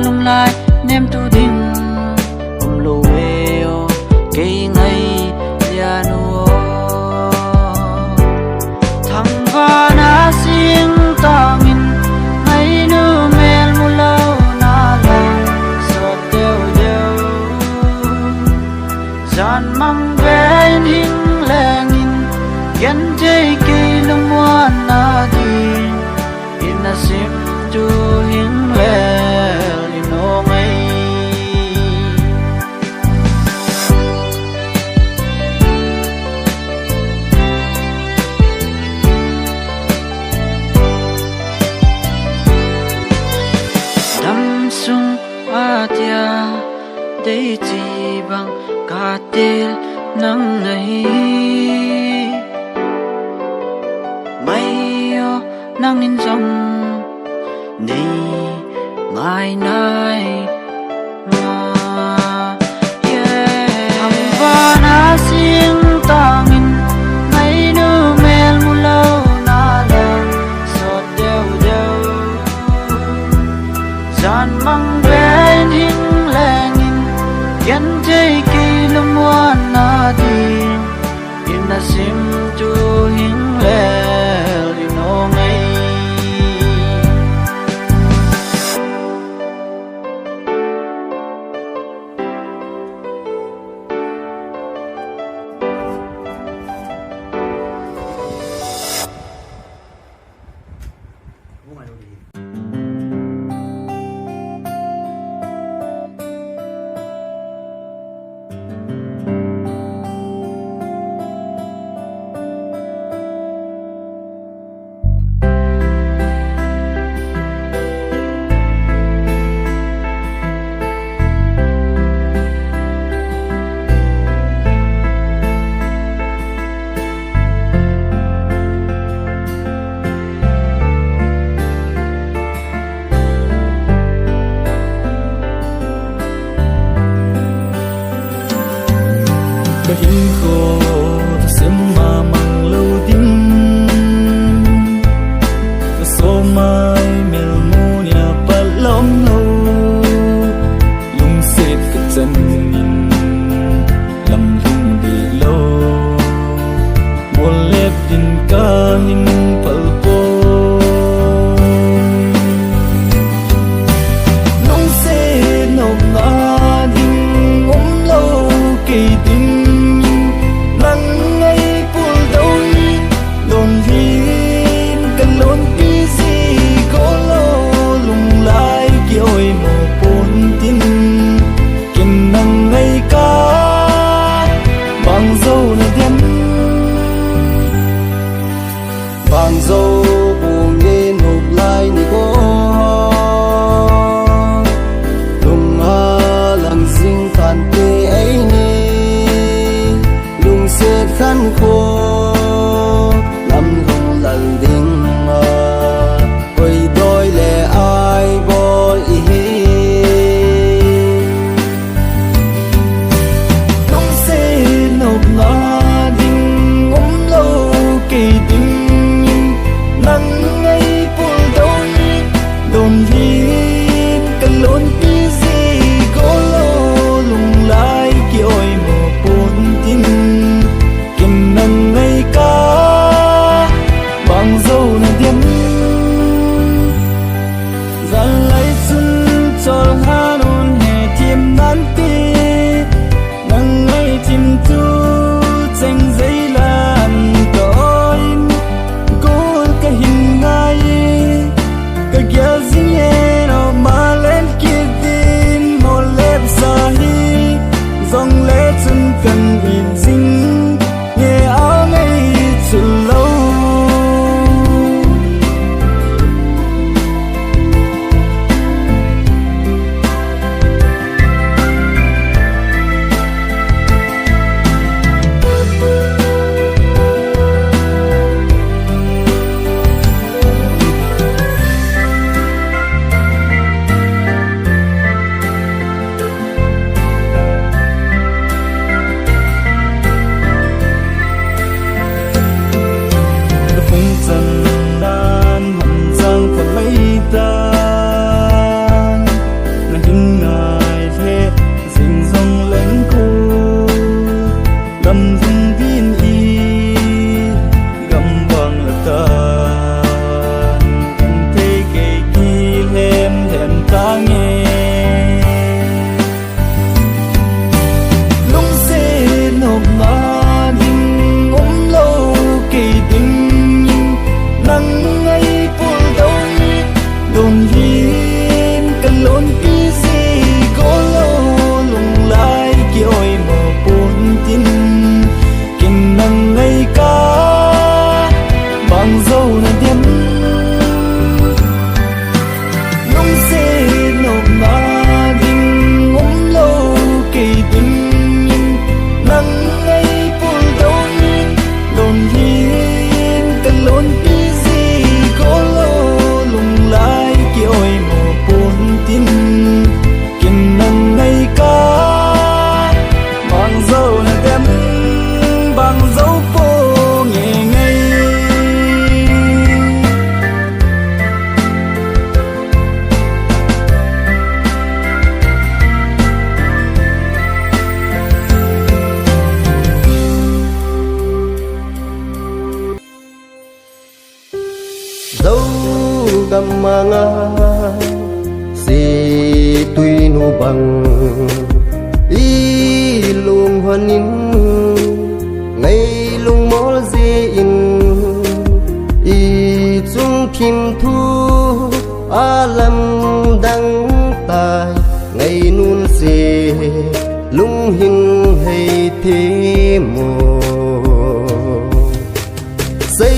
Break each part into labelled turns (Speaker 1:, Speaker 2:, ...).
Speaker 1: lung lai nem tu ding lu eo cây ngay ya nu thằng va na sing tang in ngay nu mel mu lâu na lang so deu deu gian mang về hình leng in gen jay cây lung wan na di in a sim tu hình lel in o ngay sung atia dei chi bang katel nang nahi mai yo nang in song ni ngai nai ma yeah am va na sing tang in ngai nu mel mu lâu na lang so deu deu gian mang về hình leng in gen jay cây lum wan na di in a sim tu hình lel in o ngay
Speaker 2: hình khô xem mà mang lâu đinh số mai mel mu nhà bắt lom lâu lung xếp cái chân in làm lung đi lâu một lép đinh ca hình phật po nông xe nông ngã đinh ôm lâu kỳ tình nắng ngay buồn
Speaker 3: nga si tuy nu bằng y lung honin ngày lung mol di in y chung kim thu alam đăng tài ngày nun si lung hình hay thế mồ xây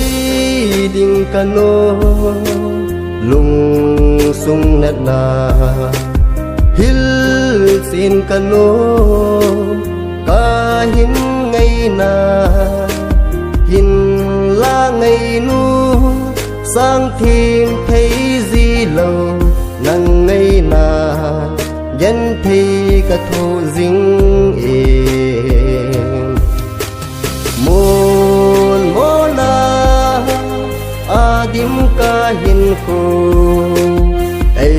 Speaker 3: đình cano lung sung nét na hil xin cano ca hin ngày na hin la ngày nu sang thêm thấy gì lâu nang ngày na dân thì cả thô dính em môn mona adim ka hin ko ai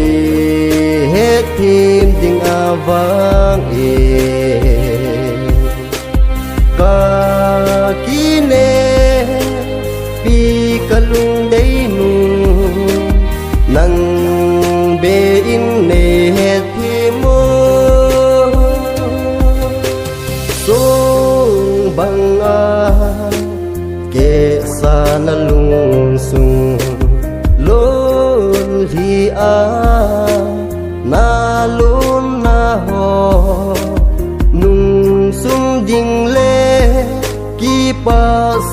Speaker 3: hết thêm tình avang em ka kine pi kalung dei nu nang be in ne het mo sung bang a ke sa na lung sung lon li a na lun na ho nung sung ding le ki pa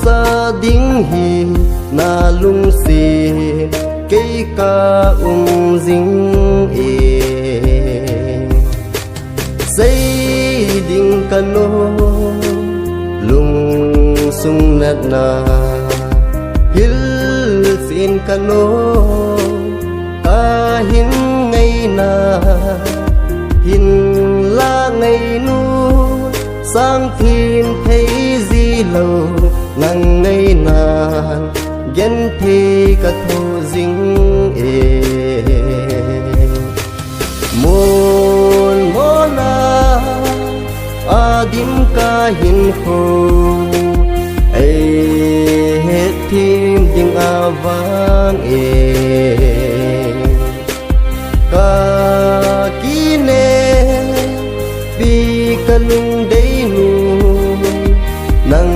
Speaker 3: sa ding hi na lung si cây ca ding e xây đình cano lung sung nát na hil xin cano ta hin ngày na hin la ngày nu sang thiên thấy gì lâu ngang ngày na dân thì cả thô dính môn mona adim ka hin ho ai hết thêm ding avang ka kine pi kalung dei nu nang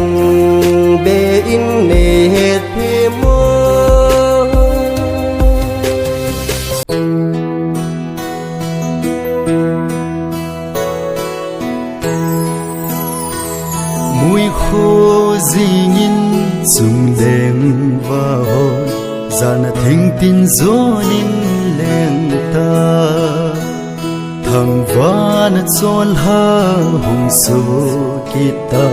Speaker 3: be in ne het mo
Speaker 2: mùi khô dingin sung đêm và hồn ra na thinh tin gió in leng ta thằng va na chol ha hung su kita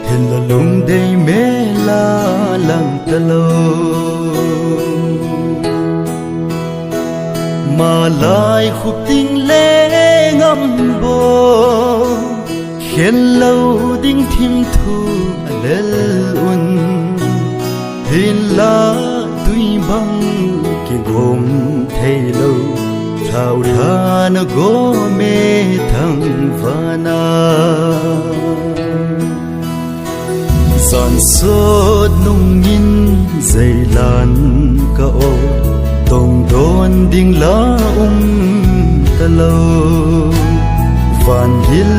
Speaker 2: hin la lung dei me la lang ta lo mà lại khúc tình lệ ngâm bồ khen lâu đinh thêm thu lel un hin la tuy băng ki gom thei lâu thao tha na go me thang vana san sốt nung in dây lan ca ô tông đôn đinh lá ta lâu van hil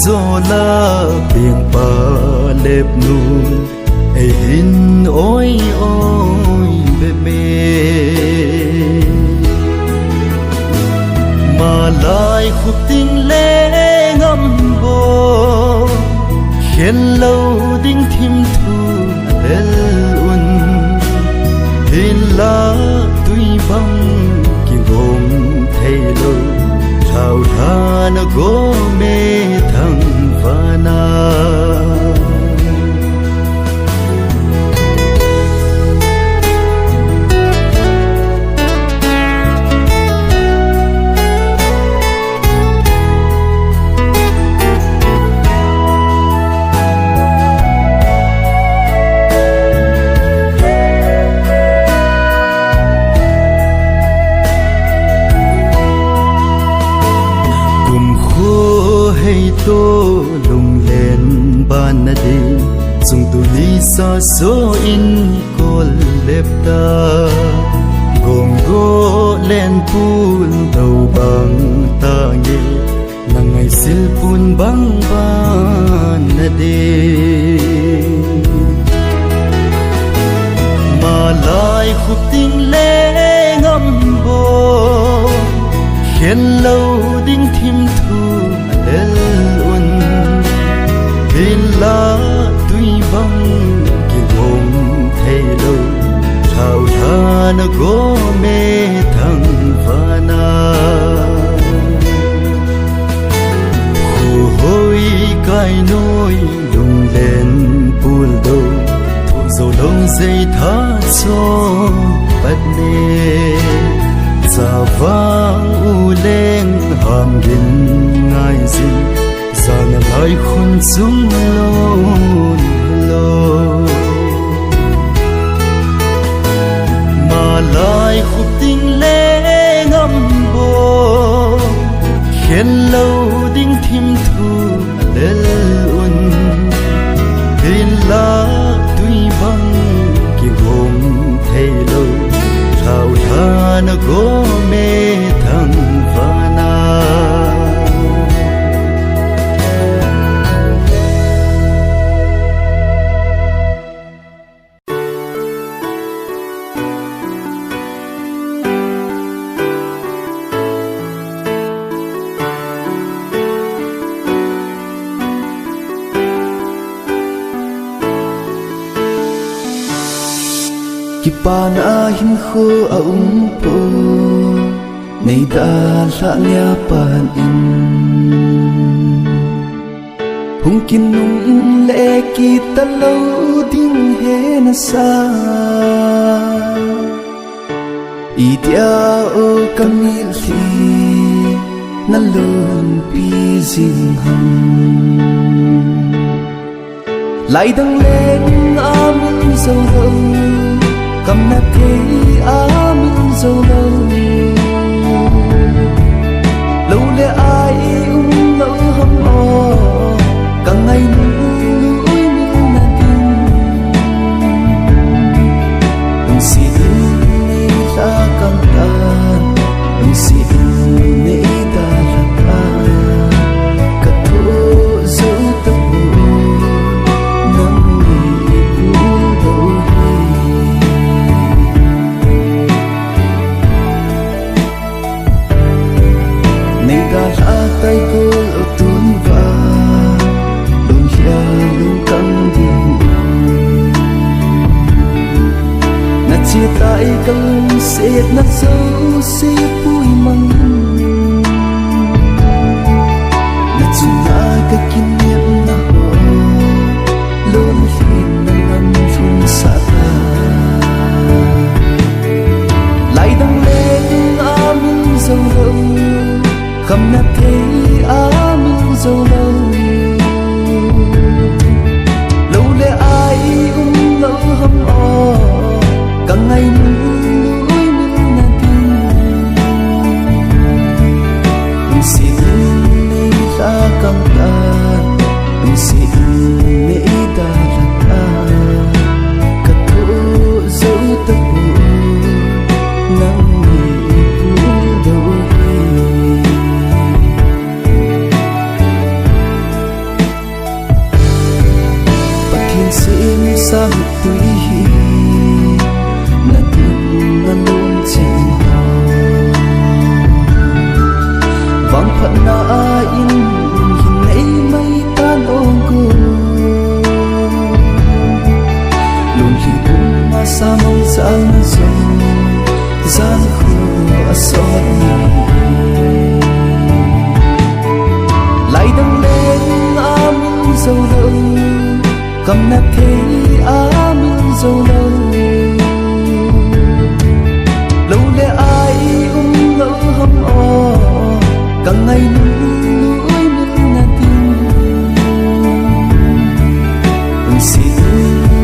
Speaker 2: zo la biang pa lep nun ai hin oi oi be me mà lại khúc tình lệ ngâm bồ khen lâu đinh thêm thu lel un hin la tuy băng ki gom thei lâu thao tha na go me thang vana tô lung lên ban na đi dùng tu ni sa so in kol lepta gom go len pun tàu bằng ta nghe là ngày sil pun bang ban na de mà lại khúc tình lệ ngâm bồ khen lâu đinh thim thu del un bên lá tuy băng kỳ gồm thay lâu thao tha na go mê thăng vana khu hôi cai nôi lung lên pul đâu thu dầu đông dây thả cho bắt nê sa vang u lên hàm gin ngai zin sana lai khun zum lon lo mà lại khúc tình lệ ngâm bồ khen lâu đinh thim thu del un bên lá tuy băng kỳ gồm thay lâu thao tha na go mê thăng vana
Speaker 4: Kipana him khu a po nei da la lia pan in hung kin nung le ki ta lo ding he na sa i dia o kamil thi na lon pi jing ham lai dang leng amin zo lo cầm nát thế á mình dâu lâu lâu lẽ ai lâu hâm o càng ngày núi mình nát tin đừng xin nê ta càng tan đừng xin nê ta là ta cả thô dấu tâm hồn nắng nghỉ buông đầu tay cô ở tuôn va đôi khi luôn căng thẳng na chia tay căng sét na dấu sét bụi măng na chung ai cái kinh nghiệm na ho luôn khi na ngăn phun xa ta lại đang lên amin dâu lâu khăm nát thế á mình dâu lâu lâu lẽ ai lâu hâm o càng ngày núi mình nát tin đừng xin nê ta càng tan đừng xin nê ta là ta cả thô dấu tâm hồn nắng nghỉ buông đầu xin sang tùy là tình ngân luôn chìm vang phận na in hình ấy mây tan ôm cô luôn khi bung mà xa mong sang dòng gian khổ ở xót lại đang lên amin dâu lâu cầm nát thế á mình dâu lâu lâu lẽ ai lâu hâm o càng ngày núi mình nát tin đừng xin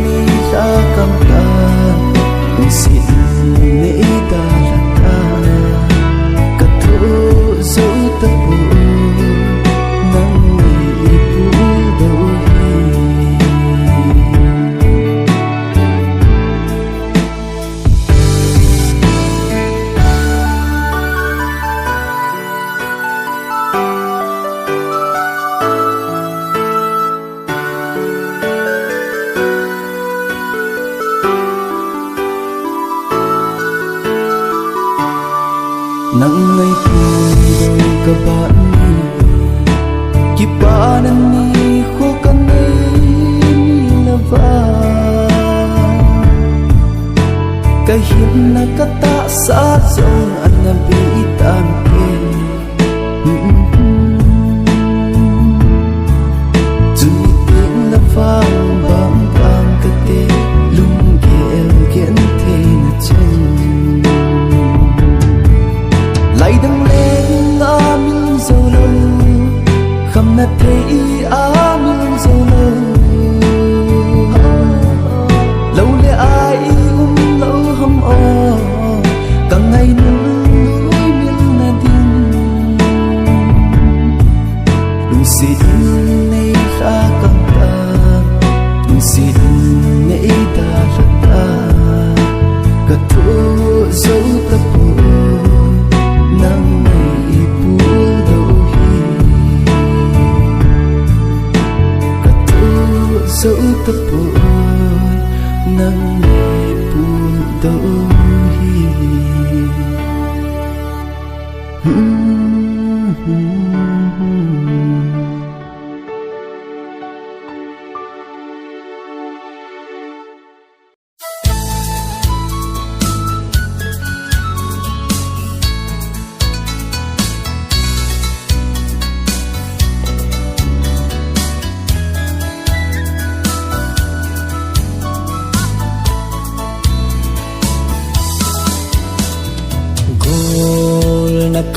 Speaker 4: nê ta càng tan đừng xin nê ta là ta cả thô dấu tâm hồn nắng nghỉ buông đầu tập ôi nắng nhẹ buồn đôi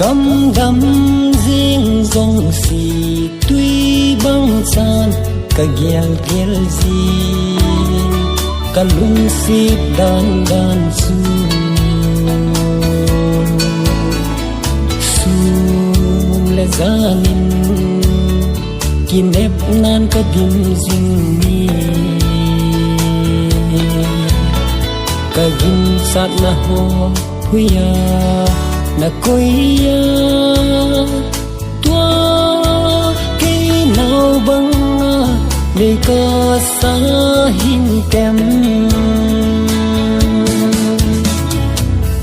Speaker 2: căm đắm riêng dòng xì tuy băng chan cả ghel ghel gì cả lung xịt đan đan sun le zanin kinep nan ka dim jing ni ka gin sat na ho huya na koya tua cái nào băng để có xa hin kem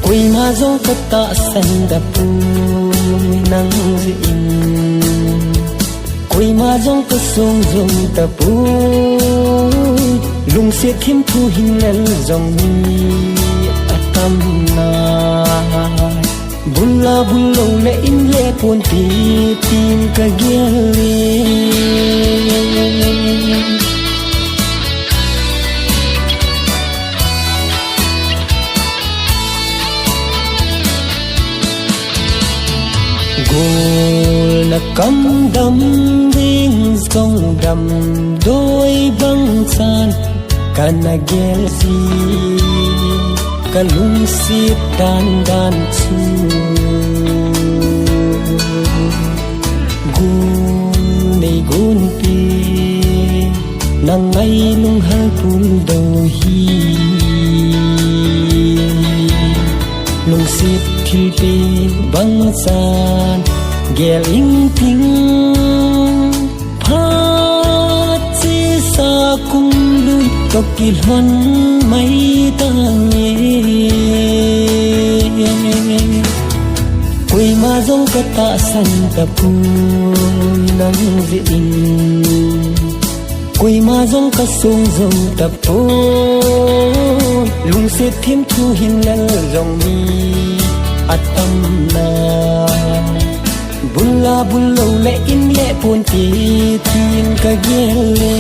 Speaker 2: quỳ mà gió cất tạ xanh đập nắng dịnh quỳ mà gió cất sông rồng tập lùng xiết thêm thu hình lên dòng mi tâm na bulla bullo le in le pon ti tin ka gele gol na căm đắm ding song đầm đôi băng san kana gel si ka lung xiết đan đan chu gun nei gun pi nang ngay lung hal pul do hi lung xiết thil pi bang san gel ing ting phat chi sa kum lu to ki hon mai ta quỳ mà dông cất tạ xanh tập nắng dịnh quỳ mà dông cất sông rồng tập lung xiết thêm thu hình lên dòng mi tâm na bulla bullo le in le pon ti tin ka gele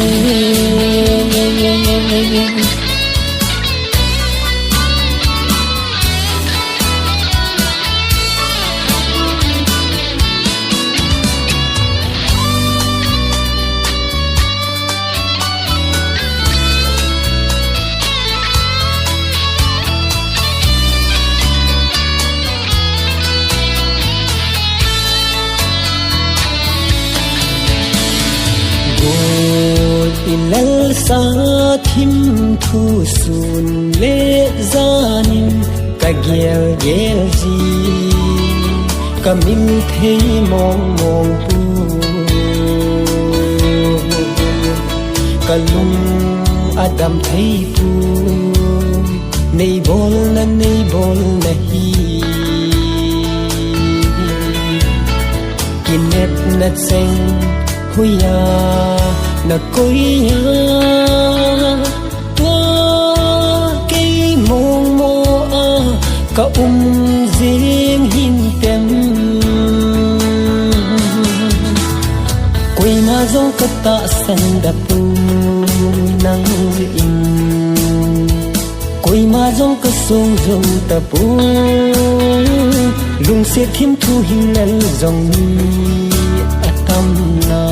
Speaker 2: ilal sa thim thu sun le zanin ka gel gel ji ka min thei mong mong pu ka lung adam thei pu nei bol na hi kinet na seng huya na koya tua cái mong mo ka riêng hin tem quỳ mà gió cất tạ xanh đập nắng dịnh quỳ mà gió cất sông rồng tập lung xiết thêm thu hình lên dòng mi tâm na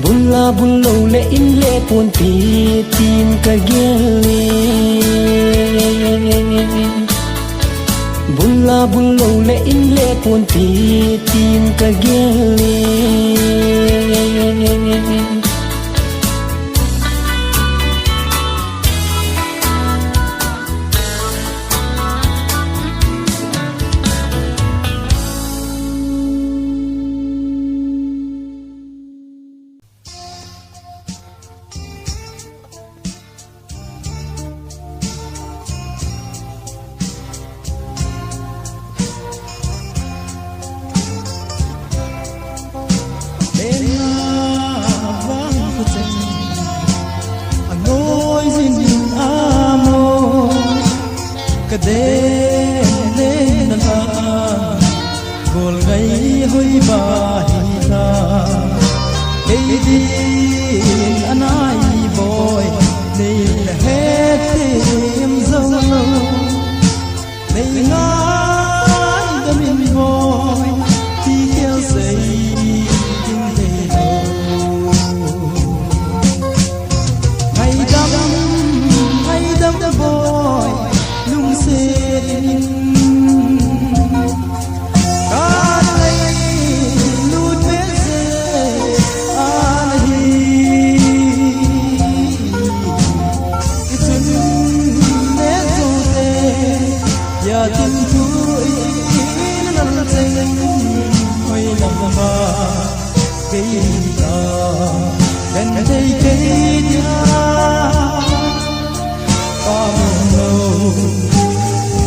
Speaker 2: bulla bullo le in le pon ti tin ka gele bulla bullo le in le pon ti tin ka gele đê lên là gol gay hoi ba hi ta cây đi anh ai boy đây là hết thêm dâu đây ngái đâm in boy thì kéo dây kinh thế đâu hay đâm boy lung xin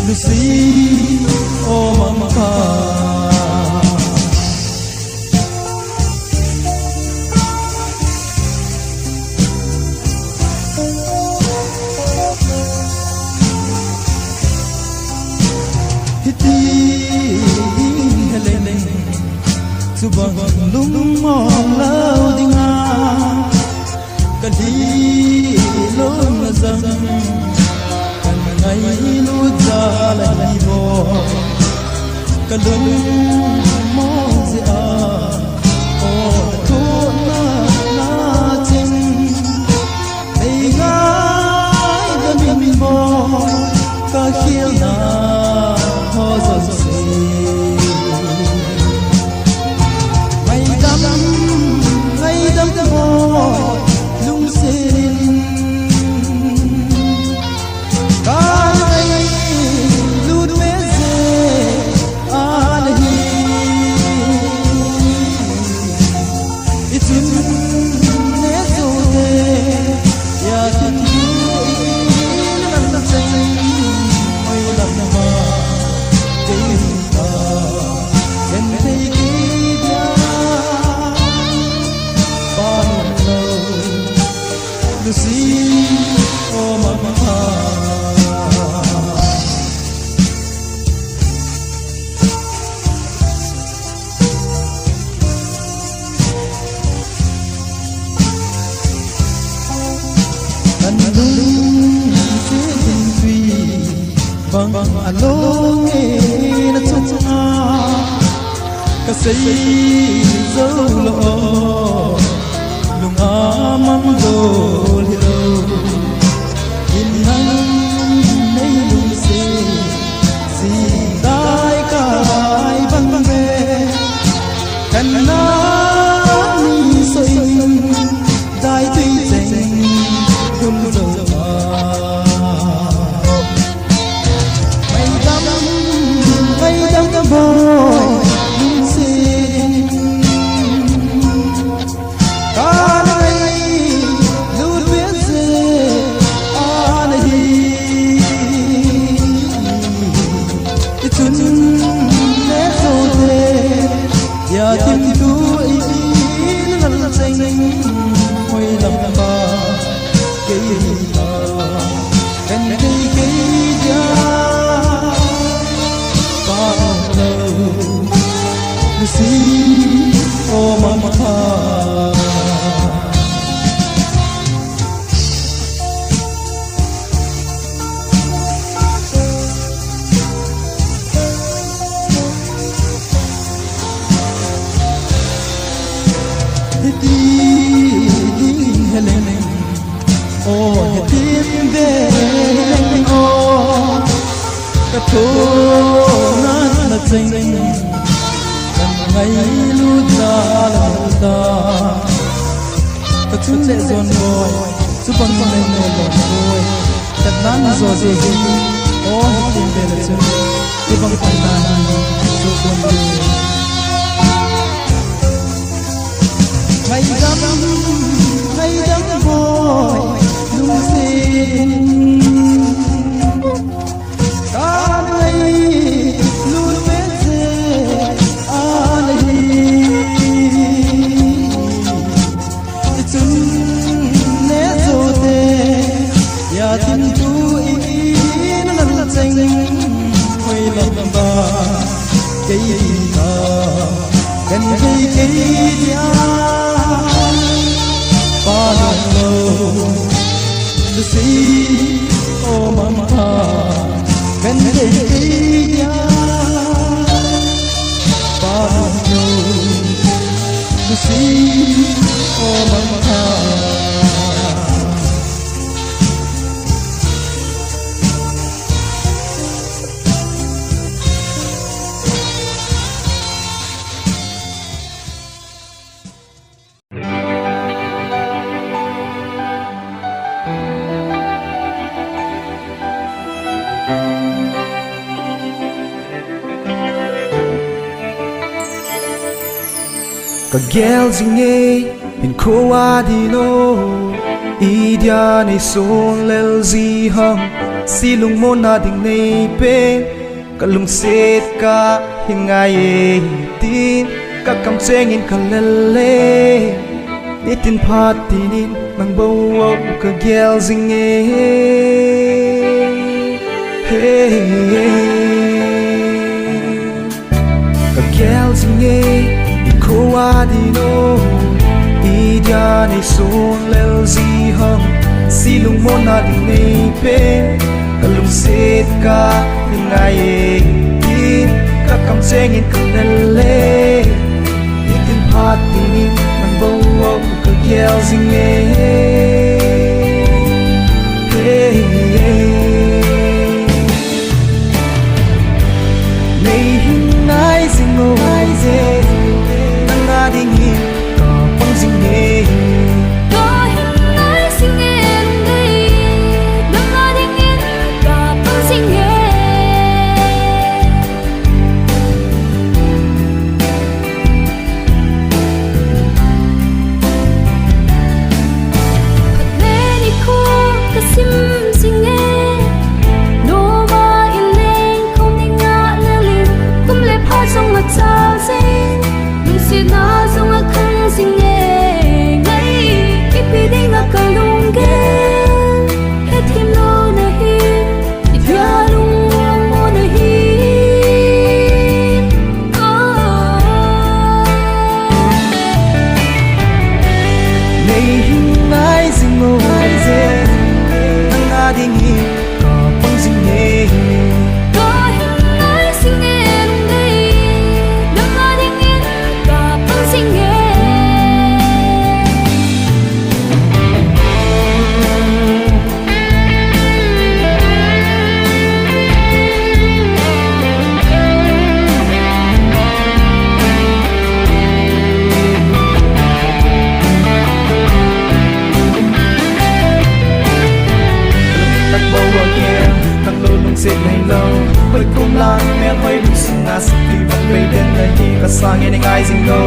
Speaker 2: Lucy, oh mama. Hiti helene, subang lung mong lao dinga, kadi lom nazam. Ngày lu ra lại vô cả lưng mong gì ô thôn na chinh đây gái đơn mình vô cả khiêu na ho dần xì ngày đắm vô lung xin Lucy, oh mama. Anh lung xin tùy bằng alo nghe nó trong cả say dấu lộ lung mong đồ liều in nắng mấy lung gì tai cài văng về cần nắng soi tai tuy dành không dầu mây đắm cả bồi lung xin ya tim tu in lal xanh hoi lam ba cây ta cần cây ya ba lâu Lucy oh mama Helene, oh tim de oh, cả thôn na chinh, cần ngày lu ra ta, cả chút lệ giòn boy, chút bằng con lên nồi boy, cả nan giò gì, oh tim de là chinh, cái bằng con nan, chút con boy. Ngày đắm boy lung xin cả ngày luôn bên dê anh hi chung nét rồi ya tin tu in lăng xanh
Speaker 4: gần thấy cái dia ba lâu the sea oh mama gần thấy cái dia ba lâu the sea oh mama. Ka gel zinge in koa dino idia nei son lel zi hang silung mona ding nei pe kalung set ka hingai e tin ka kam cheng in kalele nitin phat tinin mang bo ka gel zinge hey ka gel zinge koa dino idia nei son lel zi hang silung mona ding nei pe kalung set ka hingai e tin ka kam cheng in kalele nitin phat tinin man bo ka gel zing e nei hingai zing o ai ze ding hin ka pang sing e
Speaker 5: có hình ai sing em đây đừng lo ding hin ka pang sing e many cool ka sim sing e no ba in len không đi ngã na lin cũng lệ pha trong mặt sao sing si na sung a khăn sing e ngay ipi ding a kalung ge he thim lo na hi ipya lung mo na hi
Speaker 4: nei hingai sing o ai ze na ding hin ka pang sing e
Speaker 5: có hình ai sing em đây đừng lo ding hin ka pang sing e
Speaker 4: tak bawa kia tak lulung set nei lo oi kum lang me hoi lu sing na sti bang bei den na hi ka sang e ngai sing go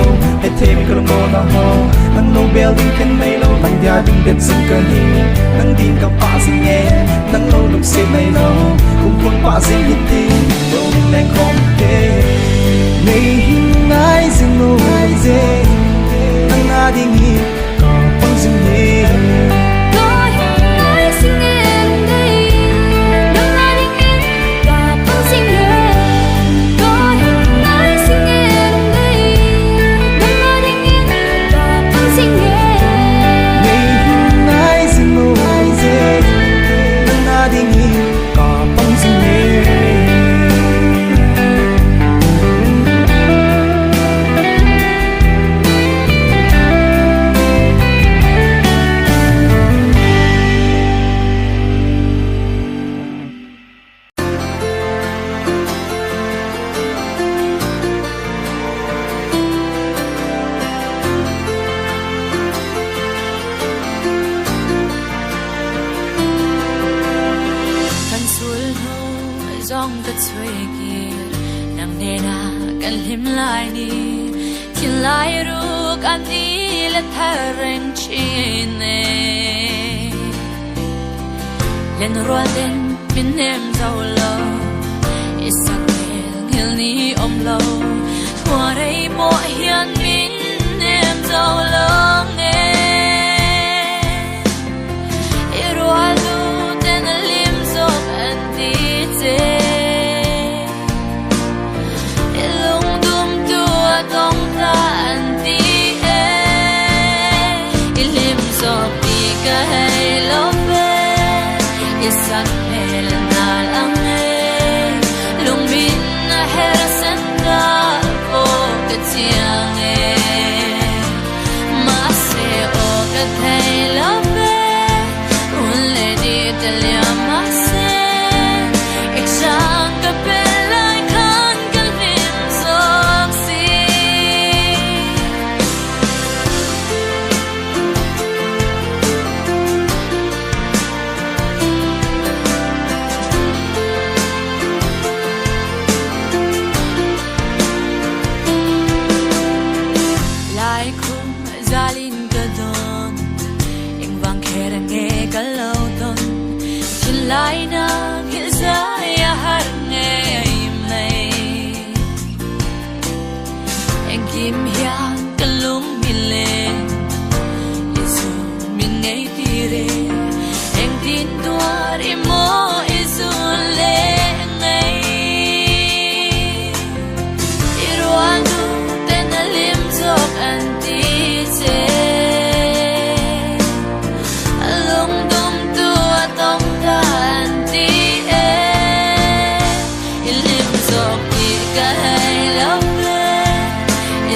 Speaker 4: he the mi ko mo na ho nang no building kan nei lo tang dia ding det sing kan hi nang din ka pa sing e nang lo lung set nei lo kum pun pa sing hit ti lo ning leng kom ke nei hin ngai sing no ai ze nang na ding hi ka pang sing e
Speaker 5: có hình ai sing em đây đừng lo ding hin ka pang sing e có hình ai sing em đây đừng lo ding hin ka pang sing e
Speaker 4: nei hingai sing o ai ze na ding hi ka pang sing e
Speaker 6: kan sul ho zong ta chwe ki nang ne na kan lim lai ni tin lai ru kan ni la tharen chin ne len ro den bin nem zo lo isak ngil ni om lo kwa rei mo hian min nem zo lo nge irualu ten lim zo kan ti te ilung dum tu chiang ma se o ka thai lo ve un le di te lia ma se ik sang ka pe lai khan ka lim sok si lai khum zalin ka don eng wang kher nge ka lo ton chin lai na hil za ya har nge ai mai eng kim hian ka lung mi le isu min ngai ti re eng tin tuar i mo isu le ngai irwanu ten alim zok an ti se alung dum tu atong ta an ti e ilim zok ti ka hai lo ve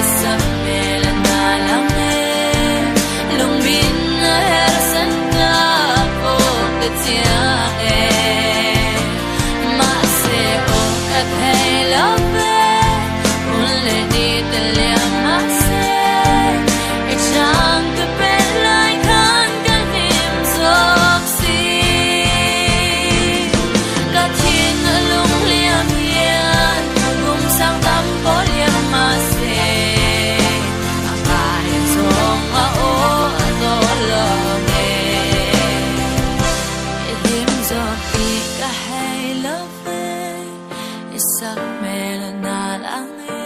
Speaker 6: isam mel na lang e lung bin na her san ta ko ka tia e ma se o ka hai lo ve un le di te le ma se ik sang ka pe lai khan ka lim sok si ka thin lung liam hian gum sang tam po liam ma se a kai song a o to lo nge lim zok ti ka hai lo ve isak mel na lang e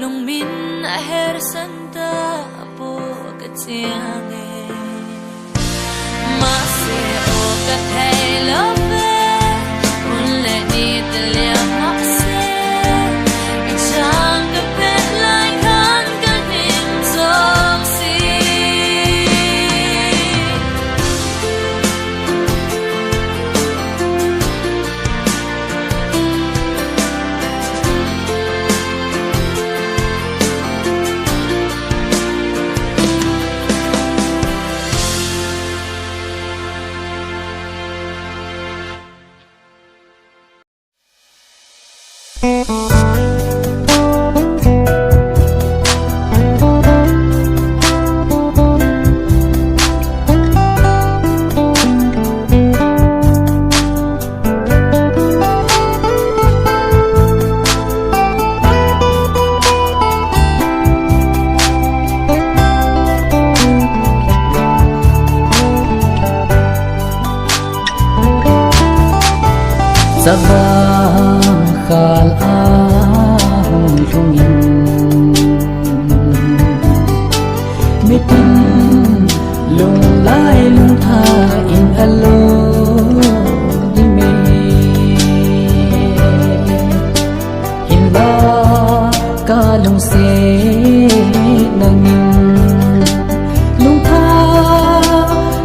Speaker 6: lung min a her san ta po ka chiang e ma se o ka thai lo ve un le ni te le ma se ik sang ka pe lai khan ka nim sok si
Speaker 1: Sabah khal ahong tungin mitin lung lai lung tha in alo di me in ba ka lung se nangin lung tha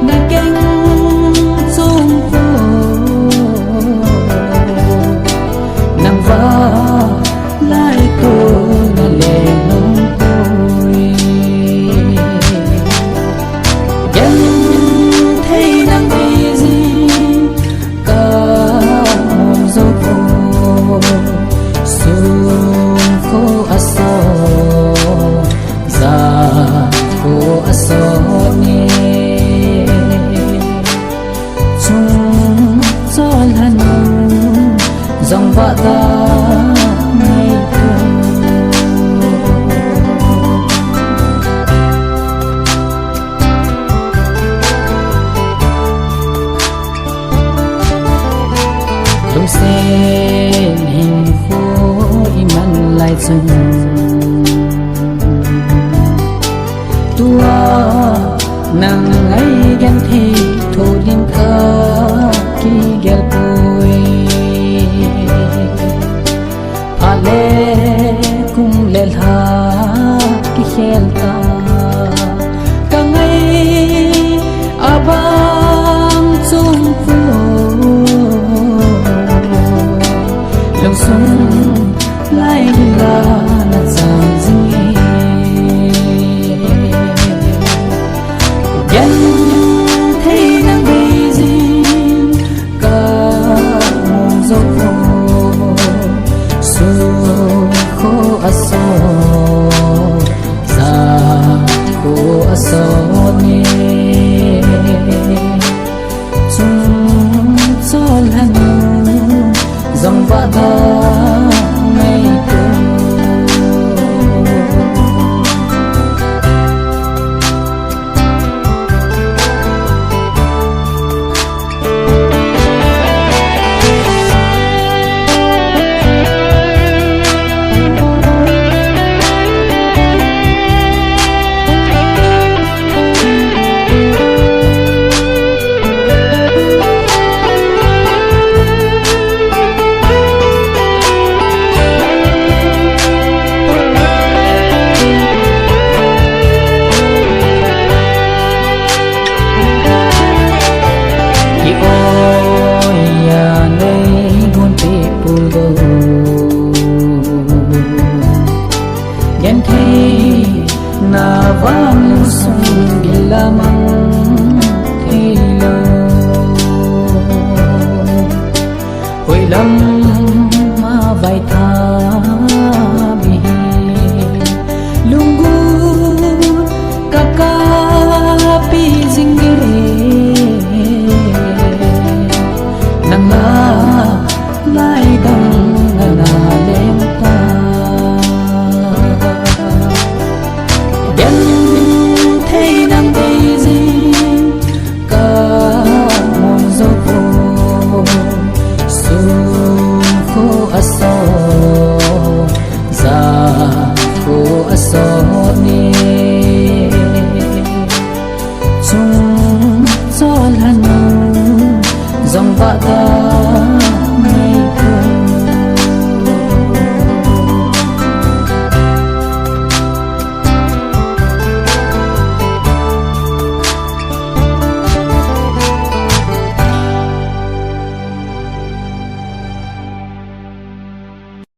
Speaker 1: na keng sung po nang va lai ko na le nong poi gen thei nang easy ka mon zo po sung ko aso za ko aso ne chung chol hanu dòng vợ ta ngày lung sen hình phố iman lại chân tua nàng ấy gan thi thô liên ca kỳ gel bôi ale kum lelha ki khelta ka ngai abang chung pu lung sung lai la na chang
Speaker 2: na vang sung gilamang thilo hồi lâm ma vai tha bi lungu kaka pi jingire nang la lai dang na lem ta thấy nắng daisy ca mong gió vô su khô aso za khô aso ni